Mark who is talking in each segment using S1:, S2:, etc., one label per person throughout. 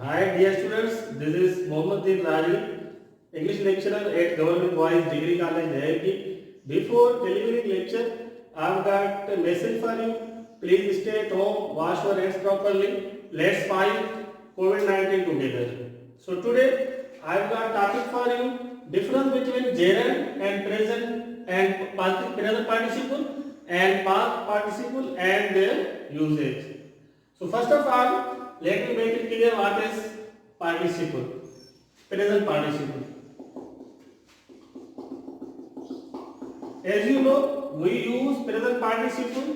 S1: Hi dear students, this is Mohammad Din Raji, English lecturer at Government Boys Degree College, Dehki. Before delivering lecture, I've got a message for you. Please stay at home, wash your hands properly. Let's fight COVID-19 together. So today, I've got topic for you: difference between gerund and present and present participle and past participle and their usage. So first of all, let me make it clear what is participle, present participle. As you know, we use present participle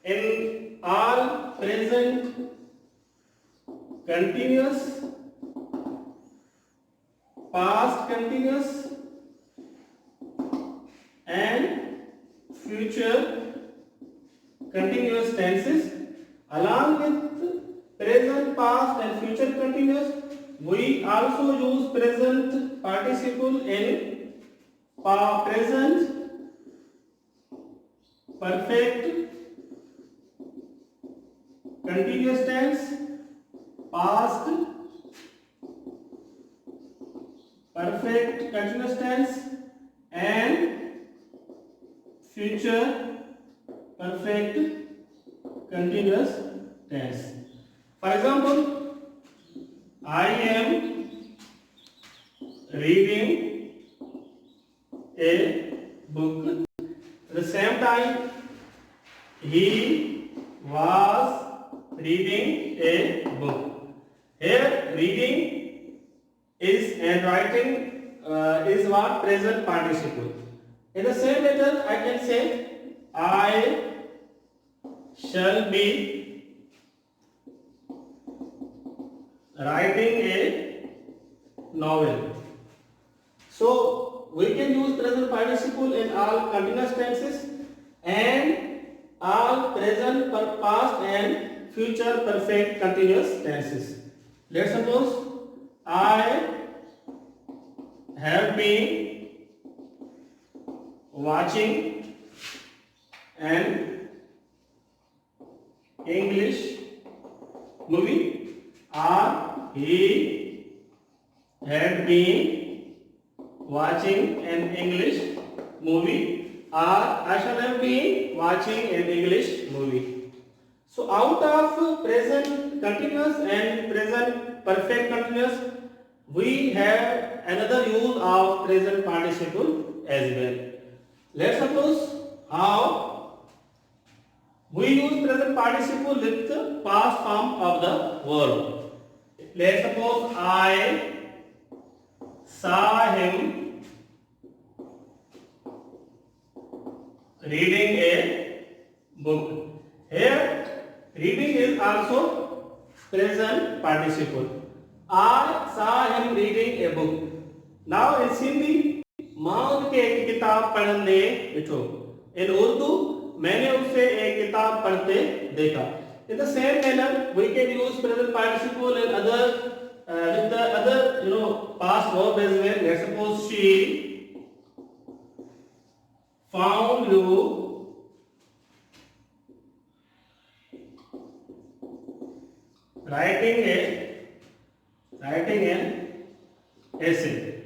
S1: in all present continuous, past continuous and future continuous tenses. Along with present, past and future continuous, we also use present participle in present perfect continuous tense, past perfect continuous tense and future perfect continuous tense. For example, I am reading a book. At the same time, he was reading a book. Here, reading is and writing is what? Present participle. In the same manner, I can say I shall be writing a novel. So we can use present participle in all continuous tenses and all present, past and future perfect continuous tenses. Let's suppose I have been watching an English movie, or he had been watching an English movie, or I shall have been watching an English movie. So out of present continuous and present perfect continuous, we have another use of present participle as well. Let's suppose how we use present participle with the past form of the verb. Let's suppose I saw him reading a book. Here, reading is also present participle. I saw him reading a book. Now in Hindi, माँ उनके एक किताब पढ़ने बैठो. In Urdu, मैंने उसे एक किताब पढ़ते देखा. In the same manner, we can use present participle and other with the other past verb as well. Let's suppose she found you writing an essay.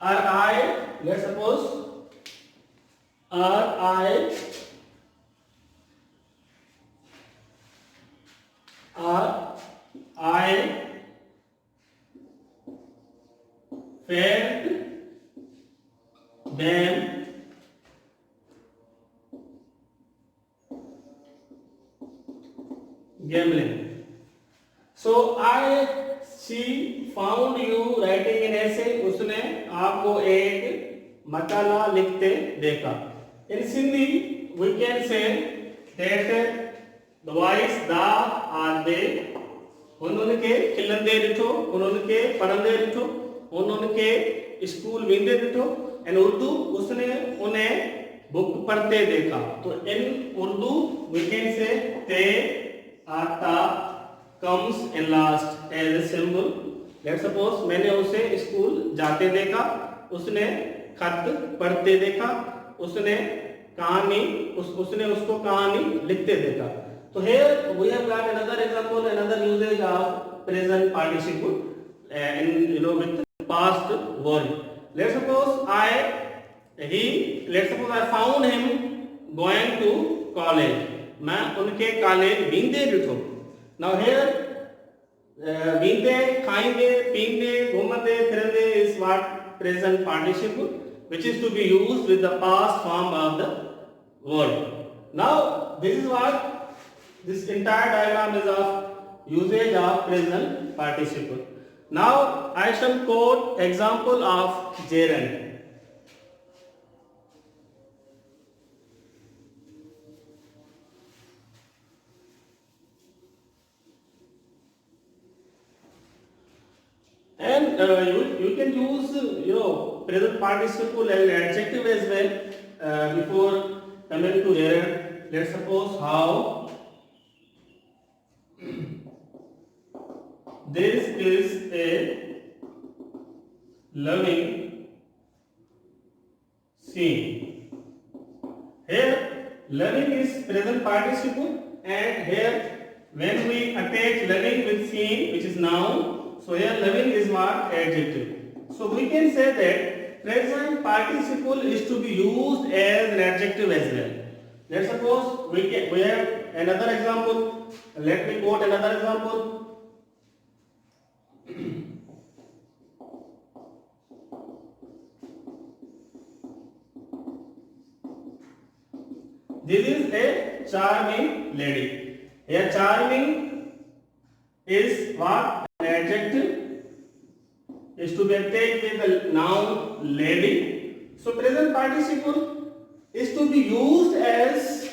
S1: Or I, let's suppose, I felt them gambling. So she found you writing an essay. उसने आपको एक मकाला लिखते देखा. In Sindhi, we can say that the voice the or they उन्होंने के खिलंदे ॾिठो, उन्होंने के पढ़ंदे ॾिठो, उन्होंने के स्कूल वेंदे ॾिठो. एंड उर्दू उसने उन्हें बुक पढ़ते देखा. तो इन Urdu we can say they आता comes in last as a symbol. Let's suppose मैंने उसे स्कूल जाते देखा, उसने खत पढ़ते देखा, उसने उसको कहानी लिखते देखा. So here we have got another example, another usage of present participle in with past world. Let's suppose let's suppose I found him going to college. मैं उनके कॉलेज बींदे दिठो. Now here बींदे खाएंगे पीएंगे घूमते फिरते is what present participle, which is to be used with the past form of the word. Now this is what this entire diagram is of usage of present participle. Now I shall quote example of gerund. And you can use present participle and adjective as well before coming to gerund. Let's suppose how this is a loving scene. Here loving is present participle, and here when we attach loving with scene, which is noun, so here loving is what? Adjective. So we can say that present participle is to be used as an adjective as well. Let's suppose we have another example. Let me quote another example. This is a charming lady. Here charming is what? An adjective is to be attached with the noun lady. So present participle is to be used as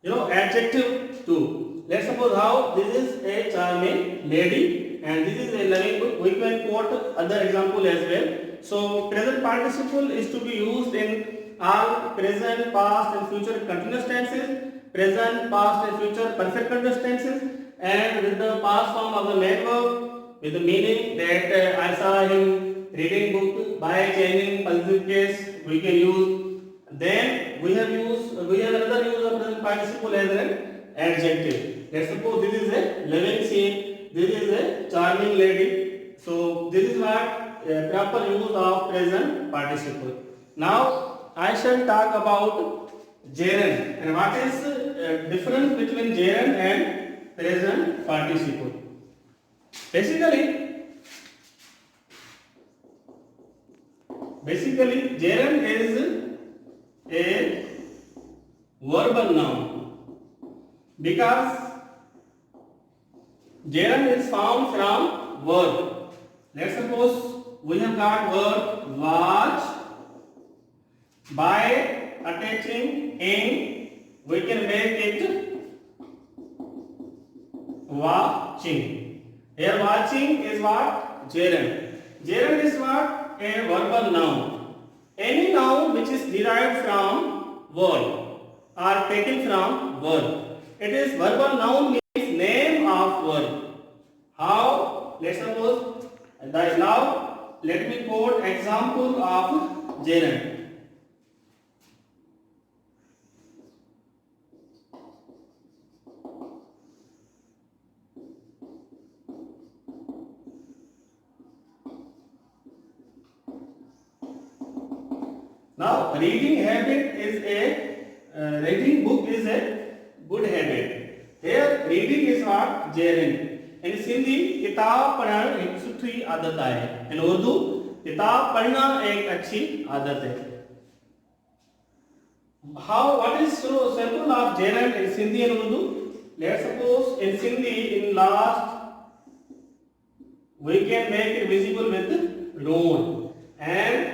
S1: adjective too. Let's suppose how this is a charming lady and this is a loving book. We can quote other example as well. So present participle is to be used in all present, past and future continuous tenses, present, past and future perfect continuous tenses, and with the past form of the main verb with the meaning that I saw him reading book by changing positive case we can use. Then we have another use of present participle as an adjective. Let's suppose this is a loving scene, this is a charming lady. So this is what proper use of present participle. Now I shall talk about gerund and what is difference between gerund and present participle. Basically gerund is a verbal noun because gerund is found from verb. Let's suppose we have got verb watch. By attaching in, we can make it watching. Here watching is what? Gerund. Gerund is what? A verbal noun. Any noun which is derived from word or taken from verb. It is verbal noun means name of verb. How? Let's suppose now let me quote example of gerund. Now reading book is a good habit. Here reading is what? Gerund. In Sindhi किताब पढ़ना एक सुठी आदत है. In Urdu किताब पढ़ना एक अच्छी आदत है. What is so simple of gerund in Sindhi and Urdu? Let's suppose in Sindhi in last we can make it visible with noon, and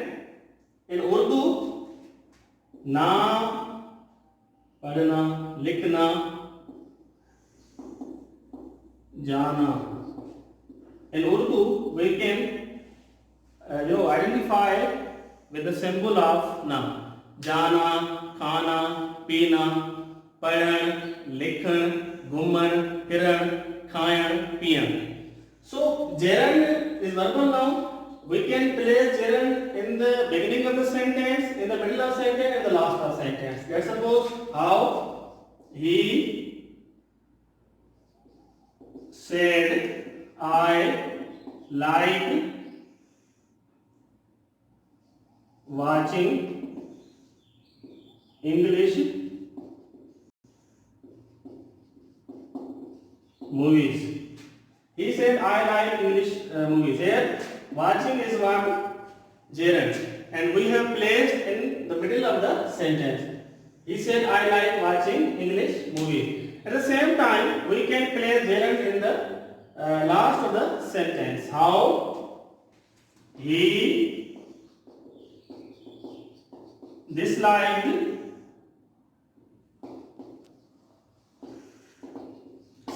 S1: in Urdu ना पढ़ना लिखना जाना. In Urdu we can identify with the symbol of na. जाना, खाना, पीना, पढ़न, लिखन, घूमन, फिरन, खायन, पियन. So gerund is verbal noun. We can place gerund in the beginning of the sentence, in the middle of sentence, and the last of sentence. Let's suppose how he said, I like watching English movies. He said, I like English movies. Here, watching is what? Gerund. And we have placed in the middle of the sentence. He said, I like watching English movies. At the same time, we can place gerund in the last of the sentence. How? He disliked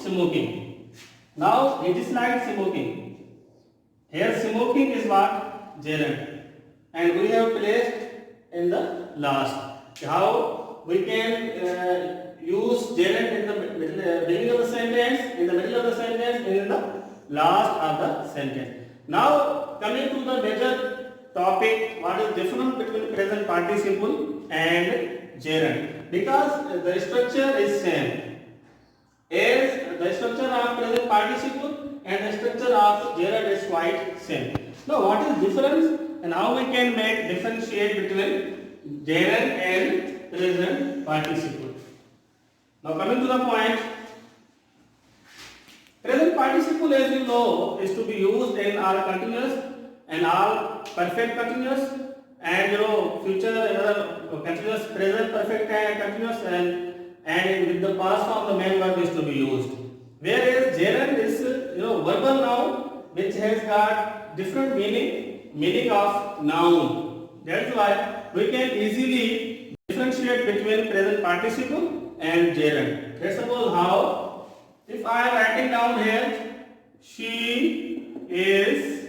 S1: smoking. Now, he disliked smoking. Here, smoking is what? Gerund. And we have placed in the last. How we can use gerund in the beginning of the sentence, in the middle of the sentence, and in the last of the sentence. Now, coming to the major topic, what is difference between present participle and gerund? Because the structure is same. As the structure of present participle and the structure of gerund is quite same. Now, what is difference and how we can make differentiate between gerund and present participle? Now, coming to the point, present participle, as you know, is to be used in all continuous and all perfect continuous, and future continuous, present perfect and continuous, and with the past form the main verb is to be used. Whereas gerund is verbal noun which has got different meaning of noun. That's why we can easily differentiate between present participle and gerund. Let's suppose how, if I am writing down here, she is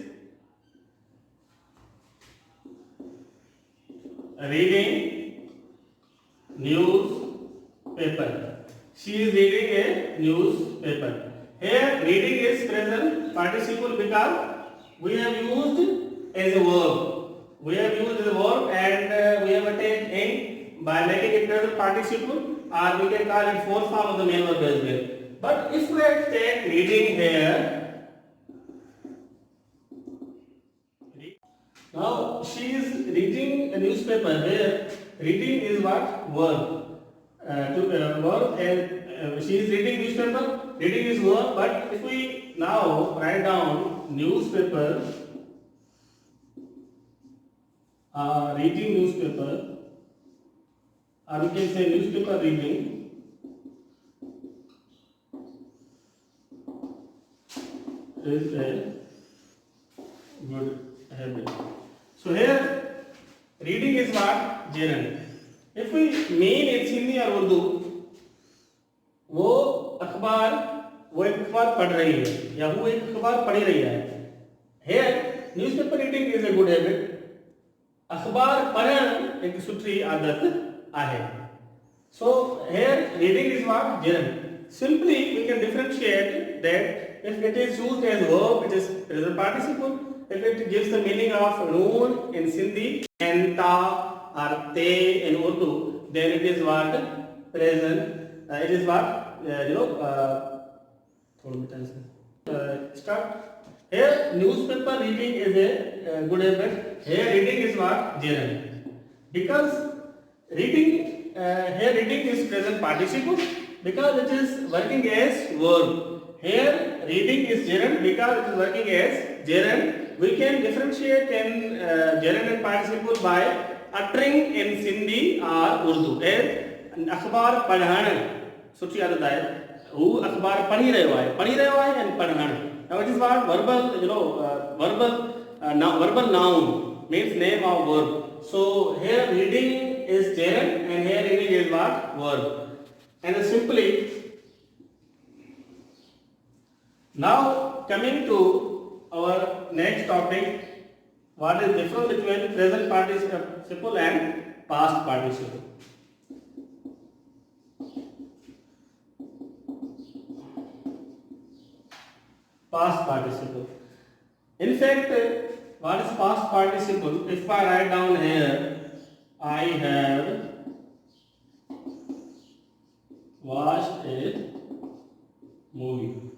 S1: reading newspaper. She is reading a newspaper. Here, reading is present participle because we have used as a verb. We have used as a verb and we have attached ing by making it present participle, or we can call it fourth form of the main verb as well. But if we take reading here, now she is reading a newspaper. Where reading is what? Verb. Verb, and she is reading newspaper. Reading is verb. But if we now write down newspaper, reading newspaper, or we can say newspaper reading, is a good habit. So here, reading is what? Gerund. If we mean it's Hindi or Urdu, वो एक अखबार पढ़ रही है या वो एक अखबार पढ़ी रही है. Here, newspaper reading is a good habit. अखबार पढ़ना एक सुठी आदत आहे. So here, reading is what? Gerund. Simply, we can differentiate that if it is used as verb, it is present participle. If it gives the meaning of noon in Sindhi and ta or te in Urdu, then it is what? Present. It is what? Start. Here, newspaper reading is a good habit. Here, reading is what? Gerund. Because reading, here reading is present participle because it is working as verb. Here, reading is gerund because it is working as gerund. We can differentiate in gerund and participle by uttering in Sindhi or Urdu. As अखबार पढ़ना सुठी आदत है. वो अखबार पढ़ी रहे है and पढ़ना. Now it is what? Verbal noun means name of verb. So here reading is gerund and here reading is what? Verb. And simply, now coming to our next topic, what is difference between present participle and past participle? Past participle. In fact, what is past participle? If I write down here, I have watched a movie.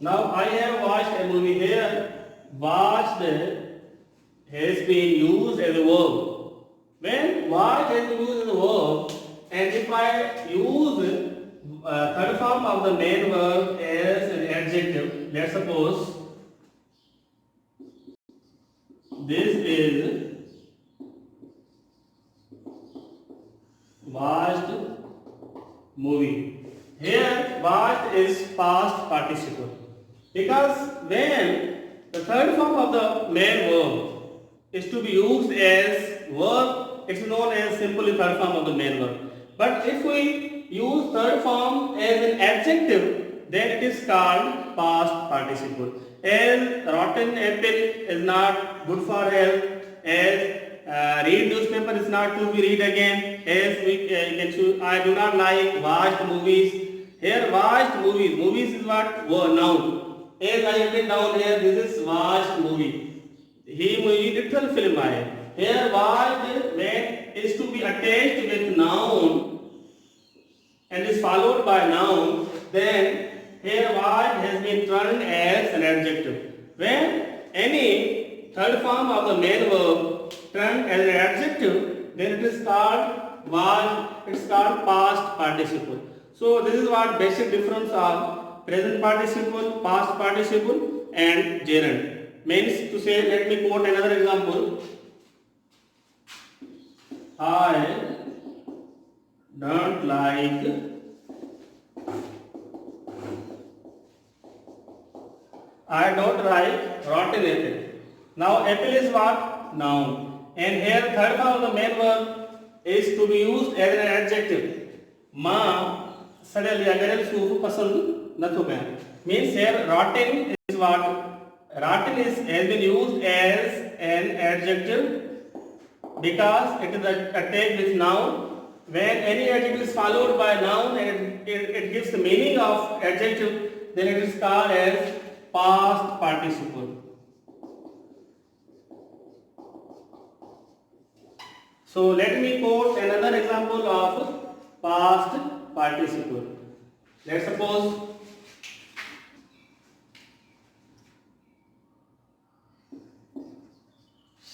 S1: Now I have watched a movie here. Watched has been used as a verb. When watched has been used as a verb, and if I use third form of the main verb as an adjective, let's suppose this is watched movie. Here watched is past participle because when the third form of the main verb is to be used as verb, it's known as simply third form of the main verb. But if we use third form as an adjective, then it is called past participle. As rotten apple is not good for health, as read newspaper is not to be read again, as we can choose, I do not like watched movies. Here watched movies is what? Noun. As I have written down here, this is watched movie. He literal film I. Here watched when is to be attached with noun and is followed by noun, then here watched has been turned as an adjective. When any third form of the main verb turned as an adjective, then it is called was, it's called past participle. So this is what basic difference of present participle, past participle and gerund. Means to say, let me quote another example. I don't like rotten apple. Now apple is what? Noun. And here third form of the main verb is to be used as an adjective. माँ सड़ल या गरल soup पसंद न तो मैं. Means here rotten is what? Rotten is has been used as an adjective because it is attached with noun. When any adjective is followed by noun and it gives the meaning of adjective, then it is called as past participle. So let me quote another example of past participle. Let's suppose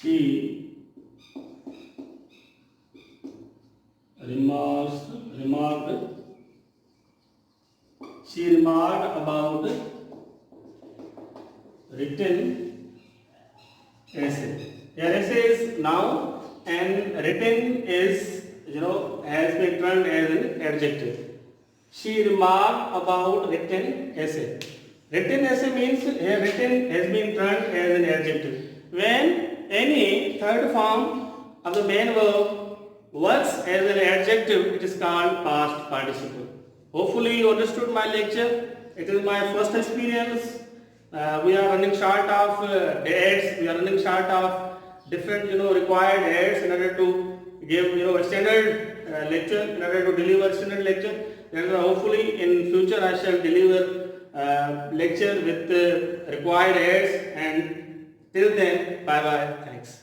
S1: she remarked about written essay. Here essay is noun and written is has been turned as an adjective. She remarked about written essay. Written essay means here written has been turned as an adjective. When any third form of the main verb works as an adjective, it is called past participle. Hopefully you understood my lecture. It is my first experience. We are running short of dates. We are running short of different required dates in order to give a standard lecture, in order to deliver standard lecture. Therefore, hopefully in future I shall deliver lecture with required dates. And till then, bye bye. Thanks.